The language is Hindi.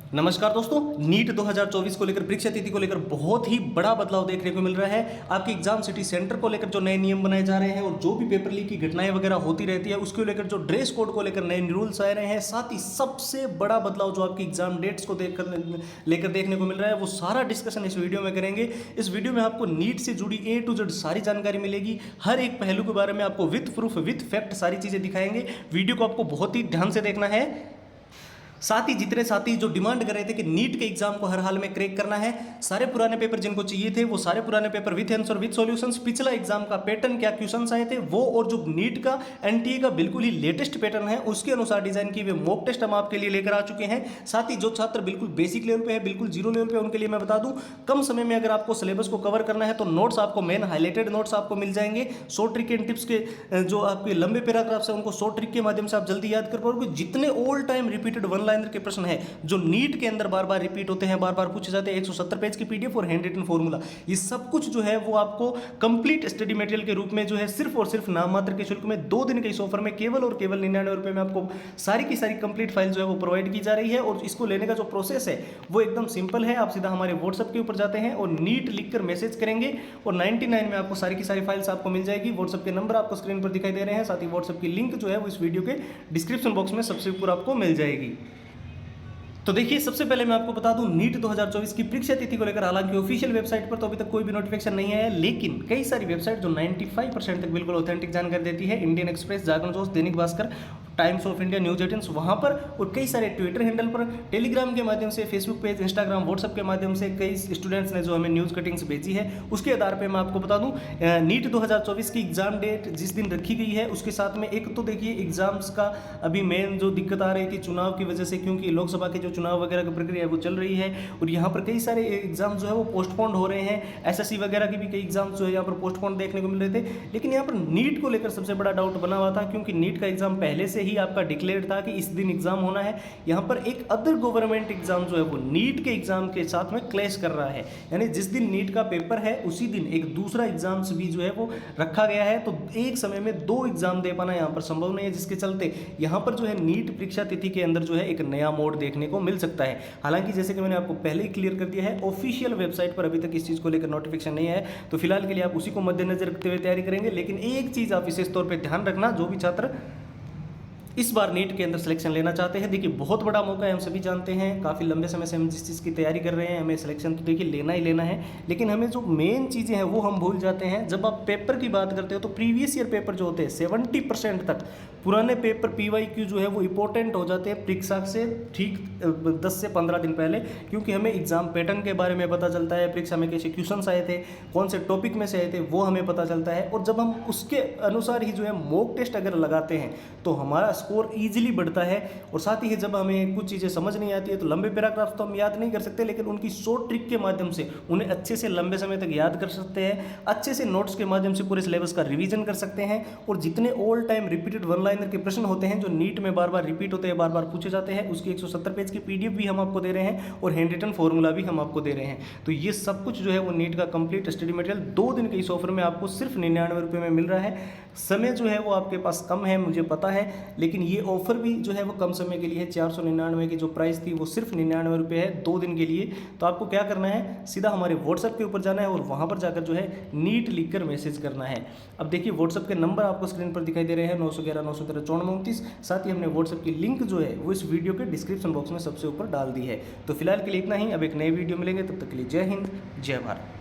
नमस्कार दोस्तों, नीट 2024 को लेकर परीक्षा तिथि को लेकर बहुत ही बड़ा बदलाव देखने को मिल रहा है। आपके एग्जाम सिटी सेंटर को लेकर जो नए नियम बनाए जा रहे हैं और जो भी पेपर लीक की घटनाएं वगैरह होती रहती है उसको लेकर जो ड्रेस कोड को लेकर नए रूल्स आए रहे हैं, साथ ही सबसे बड़ा बदलाव जो आपकी एग्जाम डेट्स को लेकर देखने को मिल रहा है, वो सारा डिस्कशन इस वीडियो में करेंगे। इस वीडियो में आपको नीट से जुड़ी A to Z सारी जानकारी मिलेगी। हर एक पहलू के बारे में आपको विथ प्रूफ विथ फैक्ट सारी चीजें दिखाएंगे। वीडियो को आपको बहुत ही ध्यान से देखना है। साथ ही जितने साथी जो डिमांड कर रहे थे कि नीट के एग्जाम को हर हाल में क्रैक करना है, सारे पुराने पेपर जिनको चाहिए थे वो सारे पुराने paper with answer with solutions, पिछला एग्जाम का पैटर्न क्या क्वेश्चंस आए थे वो, और जो नीट का एनटीए का बिल्कुल ही लेटेस्ट पैटर्न है उसके अनुसार डिजाइन किए हुए मॉक टेस्ट हम आपके लिए लेकर आ चुके हैं। साथ ही जो छात्र बिल्कुल बेसिक लेवल पे है, बिल्कुल जीरो लेवल पे, उनके लिए मैं बता दूं कम समय में अगर आपको सिलेबस को कवर करना है तो नोट्स आपको मेन हाईलाइटेड नोट्स आपको मिल जाएंगे। शॉर्ट ट्रिक एंड टिप्स के जो आपके लंबे पैराग्राफ्स है उनको शॉर्ट ट्रिक के माध्यम से आप जल्दी याद कर पाओगे। जितने all time repeated one liner के प्रश्न है जो नीट के अंदर बार बार रिपीट होते हैं, बार बार पूछे जाते हैं, 170 पेज की पीडीएफ और हैंड रिटन फॉर्मूला, ये सब कुछ जो है वो आपको कंप्लीट स्टडी मटेरियल के रूप में जो है सिर्फ और सिर्फ नाम मात्र के शुल्क में 2 दिन के इस ऑफर में केवल और केवल 99 रुपए में आपको सारी की सारी कंप्लीट फाइल जो है वो प्रोवाइड की जा रही है। और इसको लेने का जो प्रोसेस है वो एकदम सिंपल है। आप सीधा हमारे व्हाट्सएप के ऊपर जाते हैं और नीट लिखकर मैसेज करेंगे और 99 में आपको सारी की सारी फाइल्स आपको मिल जाएगी। व्हाट्सएप के नंबर आपको स्क्रीन पर दिखाई दे रहे हैं, साथ ही व्हाट्सएप की लिंक जो है वो इस वीडियो के डिस्क्रिप्शन बॉक्स में सबसे ऊपर आपको मिल जाएगी। तो देखिए, सबसे पहले मैं आपको बता दूं नीट 2024 की परीक्षा तिथि को लेकर हालांकि ऑफिशियल वेबसाइट पर तो अभी तक कोई भी नोटिफिकेशन नहीं आया, लेकिन कई सारी वेबसाइट जो 95% तक बिल्कुल ऑथेंटिक जानकारी देती है, इंडियन एक्सप्रेस, जागरण जोश, Dainik Bhaskar, times of India, news 18 वहाँ पर, और कई सारे ट्विटर हैंडल पर, टेलीग्राम के माध्यम से, फेसबुक पेज, इंस्टाग्राम, व्हाट्सएप के माध्यम से कई स्टूडेंट्स ने जो हमें न्यूज़ कटिंग्स भेजी है उसके आधार पर मैं आपको बता दूं नीट 2024 की एग्जाम डेट जिस दिन रखी गई है उसके साथ में एक तो देखिए एग्जाम्स का अभी मेन जो दिक्कत आ रही थी चुनाव की वजह से, क्योंकि लोकसभा के जो चुनाव वगैरह की प्रक्रिया है वो चल रही है और यहाँ पर कई सारे एग्जाम जो है वो पोस्टपोन्ड हो रहे हैं। एसएससी वगैरह की भी कई एग्जाम जो है यहाँ पर पोस्टपोन्ड देखने को मिल रहे थे, लेकिन यहाँ पर नीट को लेकर सबसे बड़ा डाउट बना हुआ था क्योंकि नीट का एग्जाम पहले से ही आपका डिक्लेयर था कि इस दिन एग्जाम होना है। यहाँ पर एक अदर गवर्नमेंट एग्जाम जो है वो नीट के एग्जाम के साथ में क्लैश कर रहा है, यानी जिस दिन नीट का पेपर है उसी दिन एक दूसरा एग्जाम्स भी जो है वो रखा गया है, तो एक समय में 2 एग्जाम दे पाना यहाँ पर संभव नहीं है, जिसके चलते यहाँ पर जो है नीट परीक्षा तिथि के अंदर जो है एक नया मोड देखने को मिल सकता है। हालांकि जैसे कि मैंने आपको पहले ही क्लियर कर दिया है, ऑफिशियल वेबसाइट पर अभी तक इस चीज़ को लेकर नोटिफिकेशन नहीं है, तो फिलहाल के लिए आप उसी को मद्देनजर रखते हुए तैयारी करेंगे। लेकिन एक चीज़ आप विशेष तौर पर ध्यान रखना, जो भी छात्र इस बार नीट के अंदर सिलेक्शन लेना चाहते हैं, देखिए बहुत बड़ा मौका है, हम सभी जानते हैं, काफ़ी लंबे समय से हम जिस चीज़ की तैयारी कर रहे हैं हमें सिलेक्शन तो देखिए लेना ही लेना है, लेकिन हमें जो मेन चीज़ें हैं वो हम भूल जाते हैं। जब आप पेपर की बात करते हो तो प्रीवियस ईयर पेपर जो होते हैं 70% तक पुराने पेपर PYQ जो है वो इंपॉर्टेंट हो जाते हैं परीक्षा से ठीक 10 से 15 दिन पहले, क्योंकि हमें एग्जाम पैटर्न के बारे में पता चलता है, परीक्षा में कैसे क्वेश्चन आए थे, कौन से टॉपिक में से आए थे वो हमें पता चलता है, और जब हम उसके अनुसार ही जो है मॉक टेस्ट अगर लगाते हैं तो हमारा स्कोर ईजिली बढ़ता है। और साथ ही जब हमें कुछ चीज़ें समझ नहीं आती है तो लंबे पैराग्राफ तो हम याद नहीं कर सकते, लेकिन उनकी शॉर्ट ट्रिक के माध्यम से उन्हें अच्छे से लंबे समय तक याद कर सकते हैं, अच्छे से नोट्स के माध्यम से पूरे सिलेबस का रिवीजन कर सकते हैं। और जितने all time repeated one liner के प्रश्न होते हैं जो नीट में बार बार रिपीट होते हैं, बार बार पूछे जाते हैं, उसकी 170 पेज की PDF भी हम आपको दे रहे हैं और हैंड रिटन फॉर्मूला भी हम आपको दे रहे हैं। तो ये सब कुछ जो है वो नीट का कंप्लीट स्टडी मटेरियल 2 दिन के इस ऑफर में आपको सिर्फ 99 रुपये में मिल रहा है। समय जो है वो आपके पास कम है, मुझे पता है, लेकिन ये ऑफर भी जो है वो कम समय के लिए है। 499 की जो प्राइस थी वो सिर्फ 99 रुपये है 2 दिन के लिए। तो आपको क्या करना है, सीधा हमारे व्हाट्सएप के ऊपर जाना है और वहाँ पर जाकर जो है नीट लिखकर मैसेज करना है। अब देखिए व्हाट्सएप के नंबर आपको स्क्रीन पर दिखाई दे रहे हैं 911 913 9429। साथ ही हमने व्हाट्सएप की लिंक जो है वो इस वीडियो के डिस्क्रिप्शन बॉक्स में सबसे ऊपर डाल दी है। तो फिलहाल के लिए इतना ही, अब एक नई वीडियो मिलेंगे, तब तक के लिए जय हिंद, जय भारत।